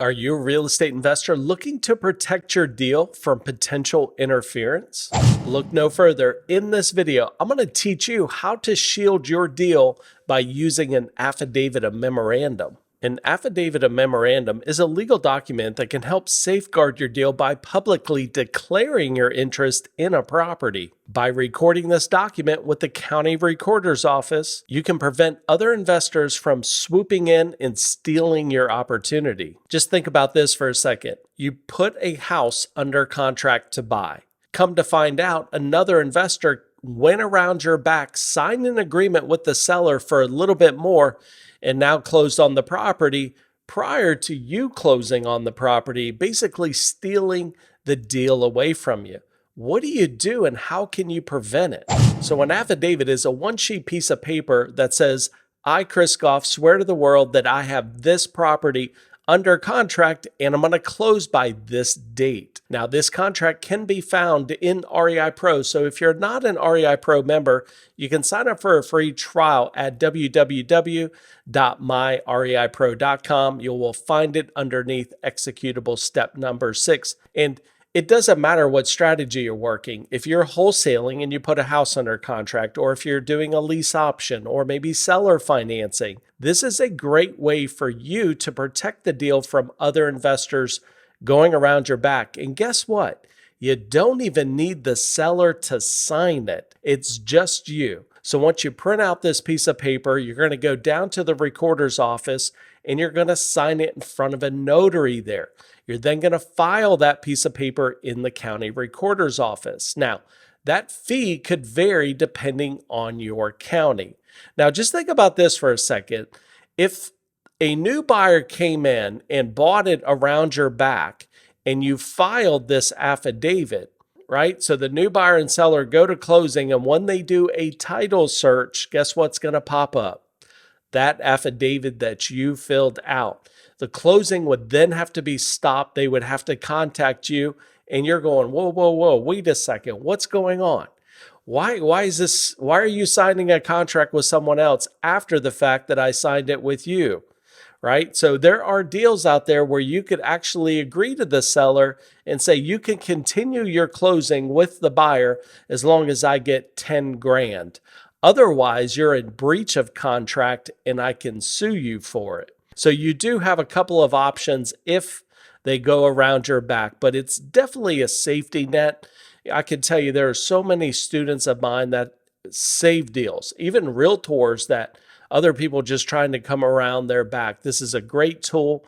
Are you a real estate investor looking to protect your deal from potential interference? Look no further. In this video, I'm going to teach you how to shield your deal by using an affidavit of memorandum. An affidavit of memorandum is a legal document that can help safeguard your deal by publicly declaring your interest in a property. By recording this document with the county recorder's office, you can prevent other investors from swooping in and stealing your opportunity. Just think about this for a second. You put a house under contract to buy. Come to find out, another investor went around your back, signed an agreement with the seller for a little bit more, and now closed on the property prior to you closing on the property, basically stealing the deal away from you. What do you do and how can you prevent it? So an affidavit is a one-sheet piece of paper that says, I, Chris Goff, swear to the world that I have this property under contract and I'm going to close by this date. Now, this contract can be found in REI Pro. So if you're not an REI Pro member, you can sign up for a free trial at www.myreipro.com. You will find it underneath executable step number 6. And it doesn't matter what strategy you're working. If you're wholesaling and you put a house under contract, or if you're doing a lease option or maybe seller financing, this is a great way for you to protect the deal from other investors going around your back. And guess what? You don't even need the seller to sign it. It's just you. So once you print out this piece of paper, you're going to go down to the recorder's office and you're going to sign it in front of a notary there. You're then going to file that piece of paper in the county recorder's office. Now, that fee could vary depending on your county. Now, just think about this for a second. If a new buyer came in and bought it around your back and you filed this affidavit, right? So the new buyer and seller go to closing, and when they do a title search, guess what's going to pop up? That affidavit that you filled out. The closing would then have to be stopped. They would have to contact you, and you're going, whoa, wait a second. What's going on? Why is this? Why are you signing a contract with someone else after the fact that I signed it with you? Right? So there are deals out there where you could actually agree to the seller and say, you can continue your closing with the buyer as long as I get 10 grand. Otherwise, you're in breach of contract and I can sue you for it. So you do have a couple of options if they go around your back, but it's definitely a safety net. I can tell you there are so many students of mine that save deals, even realtors that other people just trying to come around their back. This is a great tool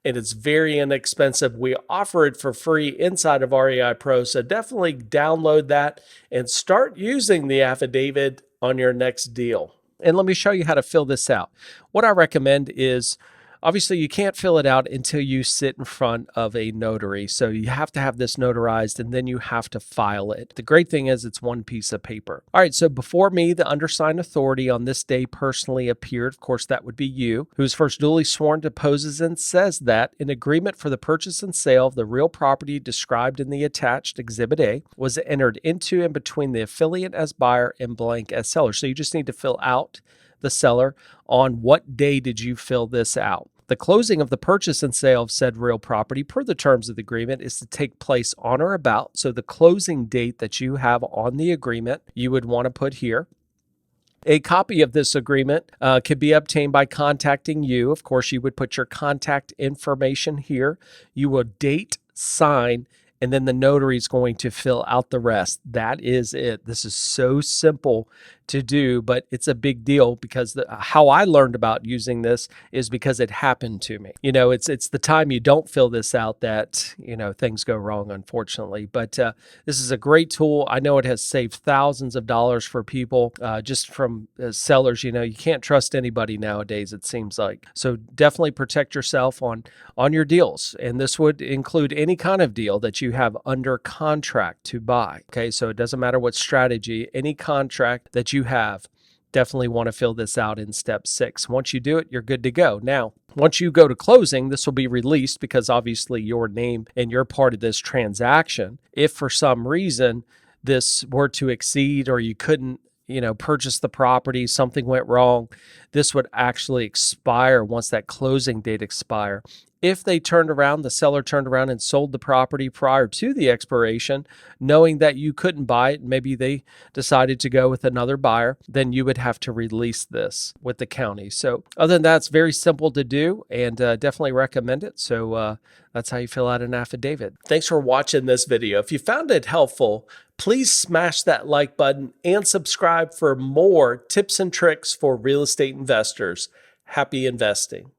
and it's very inexpensive. We offer it for free inside of REI Pro. So definitely download that and start using the affidavit on your next deal. And let me show you how to fill this out. What I recommend is, obviously, you can't fill it out until you sit in front of a notary. So you have to have this notarized and then you have to file it. The great thing is it's one piece of paper. All right, so before me, the undersigned authority on this day personally appeared. Of course, that would be you, who is first duly sworn, deposes and says that an agreement for the purchase and sale of the real property described in the attached Exhibit A was entered into and between the affiliate as buyer and blank as seller. So you just need to fill out the seller on what day did you fill this out. The closing of the purchase and sale of said real property per the terms of the agreement is to take place on or about. So the closing date that you have on the agreement, you would want to put here. A copy of this agreement could be obtained by contacting you. Of course, you would put your contact information here. You will date, sign, and then the notary is going to fill out the rest. That is it. This is so simple to do, but it's a big deal because how I learned about using this is because it happened to me. You know, it's the time you don't fill this out that, you know, things go wrong, unfortunately. But this is a great tool. I know it has saved thousands of dollars for people just from sellers. You know, you can't trust anybody nowadays, it seems like. So definitely protect yourself on your deals. And this would include any kind of deal that you have under contract to buy. Okay, so it doesn't matter what strategy, any contract that you have, definitely want to fill this out in step 6. Once you do it, you're good to go. Now, once you go to closing, this will be released because obviously your name and you're part of this transaction. If for some reason this were to exceed or you couldn't purchase the property, something went wrong, this would actually expire once that closing date expire. If they turned around, the seller turned around and sold the property prior to the expiration, knowing that you couldn't buy it, maybe they decided to go with another buyer, then you would have to release this with the county. So other than that, it's very simple to do, and definitely recommend it. So that's how you fill out an affidavit. Thanks for watching this video. If you found it helpful, please smash that like button and subscribe for more tips and tricks for real estate investors. Happy investing.